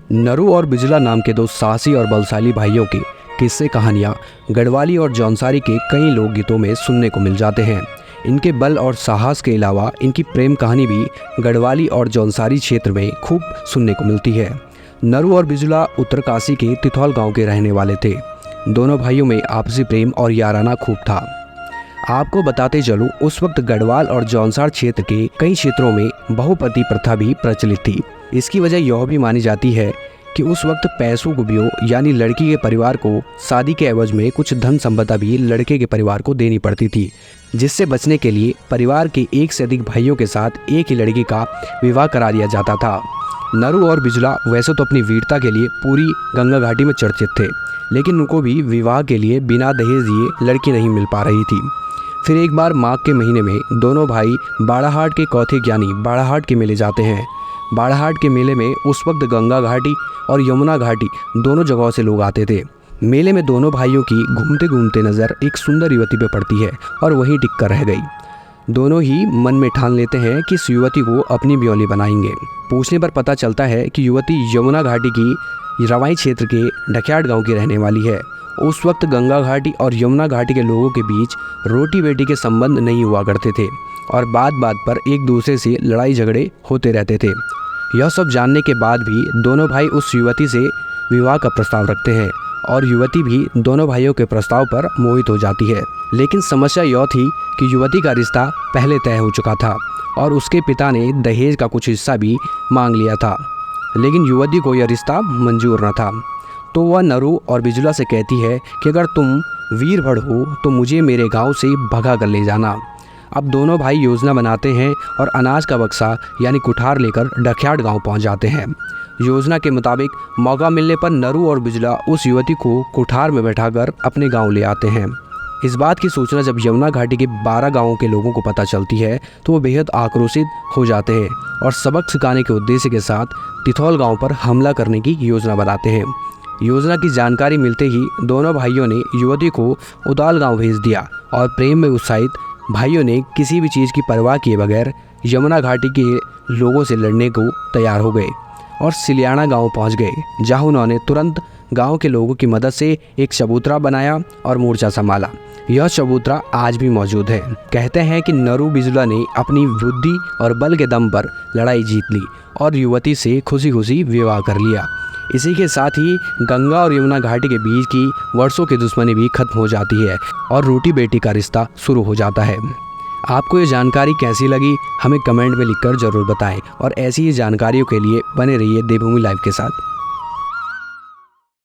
नरू और बिजला नाम के दो साहसी और बलशाली भाइयों के किस्से कहानियाँ गढ़वाली और जौनसारी के कई लोकगीतों में सुनने को मिल जाते हैं। इनके बल और साहस के अलावा इनकी प्रेम कहानी भी गढ़वाली और जौनसारी क्षेत्र में खूब सुनने को मिलती है। नरू और बिजला उत्तरकाशी के तिथौल गांव के रहने वाले थे। दोनों भाइयों में आपसी प्रेम और याराना खूब था। आपको बताते चलूं, उस वक्त गढ़वाल और जौनसार क्षेत्र के कई क्षेत्रों में बहुपति प्रथा भी प्रचलित थी। इसकी वजह यह भी मानी जाती है कि उस वक्त पैसों गुबियों यानी लड़की के परिवार को शादी के एवज में कुछ धन संपदा भी लड़के के परिवार को देनी पड़ती थी, जिससे बचने के लिए परिवार के एक से अधिक भाइयों के साथ एक ही लड़की का विवाह करा दिया जाता था। नरू और बिजला वैसे तो अपनी वीरता के लिए पूरी गंगा घाटी में चर्चित थे, लेकिन उनको भी विवाह के लिए बिना दहेज दिए लड़की नहीं मिल पा रही थी। फिर एक बार माघ के महीने में दोनों भाई बाड़ाहाट के कौथिक यानी बाड़ाहाट के मेले जाते हैं। बाड़ाहाट के मेले में उस वक्त गंगा घाटी और यमुना घाटी दोनों जगहों से लोग आते थे। मेले में दोनों भाइयों की घूमते घूमते नज़र एक सुंदर युवती पे पड़ती है और वहीं टिक कर रह गई। दोनों ही मन में ठान लेते हैं कि इस युवती को अपनी ब्योली बनाएंगे। पूछने पर पता चलता है कि युवती यमुना घाटी की रवाई क्षेत्र के ढक्याट गाँव की रहने वाली है। उस वक्त गंगा घाटी और यमुना घाटी के लोगों के बीच रोटी बेटी के संबंध नहीं हुआ करते थे और बात बात पर एक दूसरे से लड़ाई झगड़े होते रहते थे। यह सब जानने के बाद भी दोनों भाई उस युवती से विवाह का प्रस्ताव रखते हैं और युवती भी दोनों भाइयों के प्रस्ताव पर मोहित हो जाती है। लेकिन समस्या यह थी कि युवती का रिश्ता पहले तय हो चुका था और उसके पिता ने दहेज का कुछ हिस्सा भी मांग लिया था, लेकिन युवती को यह रिश्ता मंजूर न था। तो वह नरू और बिजला से कहती है कि अगर तुम वीर भड़ हो तो मुझे मेरे गांव से भगा कर ले जाना। अब दोनों भाई योजना बनाते हैं और अनाज का बक्सा यानी कुठार लेकर ढक्याट गांव पहुंच जाते हैं। योजना के मुताबिक मौका मिलने पर नरू और बिजला उस युवती को कुठार में बैठाकर अपने गांव ले आते हैं। इस बात की सूचना जब यमुना घाटी के 12 गांवों के लोगों को पता चलती है तो वो बेहद आक्रोशित हो जाते हैं और सबक सिखाने के उद्देश्य के साथ तिथौल गाँव पर हमला करने की योजना बनाते हैं। योजना की जानकारी मिलते ही दोनों भाइयों ने युवती को उदाल गांव भेज दिया और प्रेम में उत्साहित भाइयों ने किसी भी चीज़ की परवाह किए बगैर यमुना घाटी के लोगों से लड़ने को तैयार हो गए और सिलियाना गांव पहुंच गए, जहां उन्होंने तुरंत गांव के लोगों की मदद से एक चबूतरा बनाया और मोर्चा संभाला। यह चबूतरा आज भी मौजूद है। कहते हैं कि नरू बिजला ने अपनी बुद्धि और बल के दम पर लड़ाई जीत ली और युवती से खुशी खुशी विवाह कर लिया। इसी के साथ ही गंगा और यमुना घाटी के बीच की वर्षों की दुश्मनी भी खत्म हो जाती है और रोटी बेटी का रिश्ता शुरू हो जाता है। आपको ये जानकारी कैसी लगी हमें कमेंट में लिखकर ज़रूर बताएं और ऐसी ही जानकारियों के लिए बने रहिए देवभूमि लाइव के साथ।